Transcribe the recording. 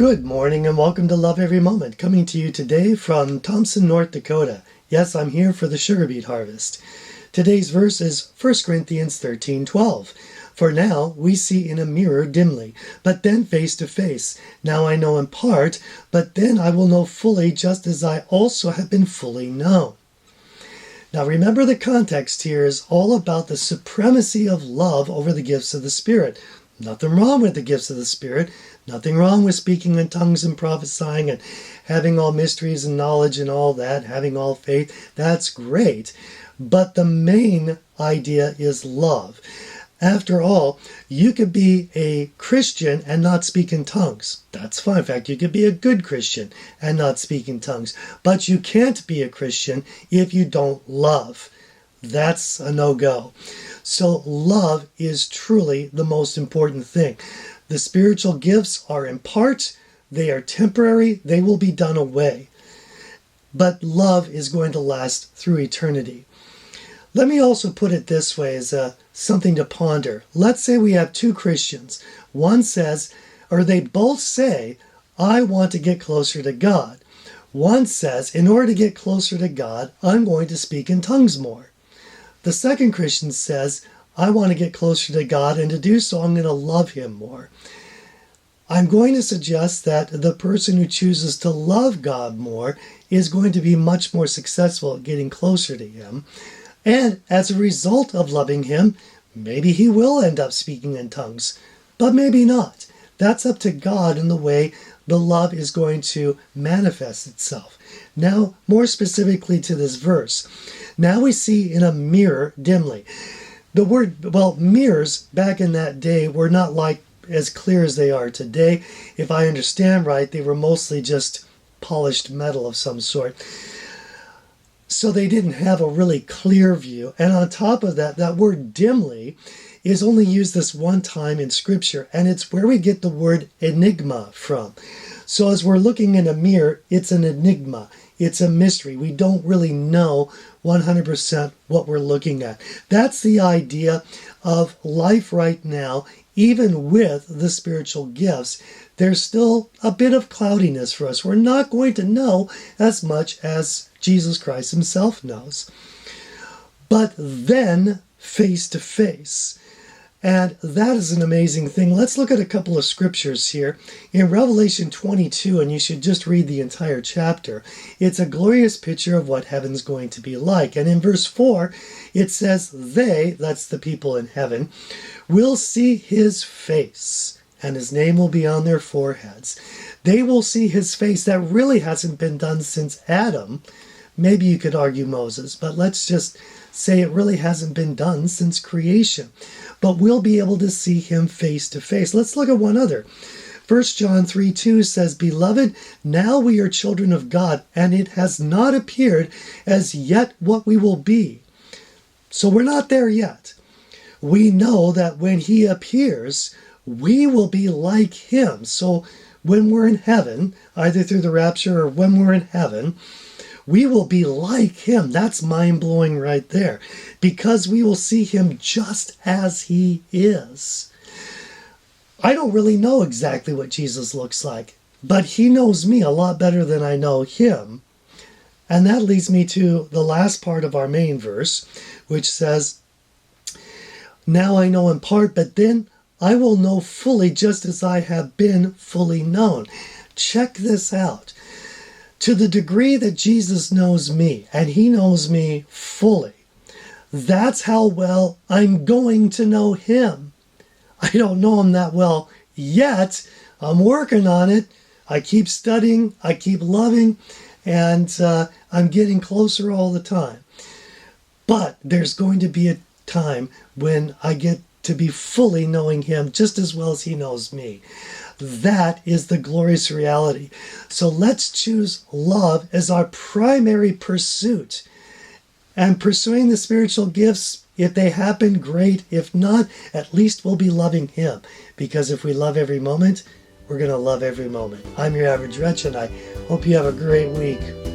Good morning and welcome to Love Every Moment, coming to you today from Thompson, North Dakota. Yes, I'm here for the sugar beet harvest. Today's verse is 1 Corinthians 13:12. For now we see in a mirror dimly, but then face to face. Now I know in part, but then I will know fully, just as I also have been fully known. Now remember, the context here is all about the supremacy of love over the gifts of the Spirit. Nothing wrong with the gifts of the Spirit. Nothing wrong with speaking in tongues and prophesying and having all mysteries and knowledge and all that, having all faith. That's great. But the main idea is love. After all, you could be a Christian and not speak in tongues. That's fine. In fact, you could be a good Christian and not speak in tongues. But you can't be a Christian if you don't love. That's a no-go. So love is truly the most important thing. The spiritual gifts are in part, they are temporary, they will be done away. But love is going to last through eternity. Let me also put it this way as something to ponder. Let's say we have two Christians. One says, or they both say, I want to get closer to God. One says, in order to get closer to God, I'm going to speak in tongues more. The second Christian says, I want to get closer to God, and to do so, I'm going to love Him more. I'm going to suggest that the person who chooses to love God more is going to be much more successful at getting closer to Him. And as a result of loving Him, maybe he will end up speaking in tongues, but maybe not. That's up to God in the way the love is going to manifest itself. Now, more specifically to this verse, now we see in a mirror dimly. The word, mirrors back in that day were not like as clear as they are today. If I understand right, they were mostly just polished metal of some sort. So they didn't have a really clear view. And on top of that, that word dimly is only used this one time in Scripture, and it's where we get the word enigma from. So as we're looking in a mirror, it's an enigma. It's a mystery. We don't really know 100% what we're looking at. That's the idea of life right now. Even with the spiritual gifts, there's still a bit of cloudiness for us. We're not going to know as much as Jesus Christ Himself knows. But then, face to face. And that is an amazing thing. Let's look at a couple of scriptures here. In Revelation 22, and you should just read the entire chapter, it's a glorious picture of what heaven's going to be like. And in verse 4, it says, they, that's the people in heaven, will see His face, and His name will be on their foreheads. They will see His face. That really hasn't been done since Adam. Maybe you could argue Moses, but let's just say it really hasn't been done since creation. But we'll be able to see Him face to face. Let's look at one other. 1 John 3:2 says, Beloved, now we are children of God, and it has not appeared as yet what we will be. So we're not there yet. We know that when He appears, we will be like Him. So when we're in heaven, either through the rapture or when we're in heaven, we will be like Him. That's mind-blowing right there. Because we will see Him just as He is. I don't really know exactly what Jesus looks like, but He knows me a lot better than I know Him. And that leads me to the last part of our main verse, which says, Now I know in part, but then I will know fully, just as I have been fully known. Check this out. To the degree that Jesus knows me, and He knows me fully, that's how well I'm going to know Him. I don't know Him that well yet. I'm working on it. I keep studying, I keep loving, and I'm getting closer all the time. But there's going to be a time when I get to be fully knowing Him just as well as He knows me. That is the glorious reality. So let's choose love as our primary pursuit. And pursuing the spiritual gifts, if they happen, great. If not, at least we'll be loving Him. Because if we love every moment, we're going to love every moment. I'm your average wretch, and I hope you have a great week.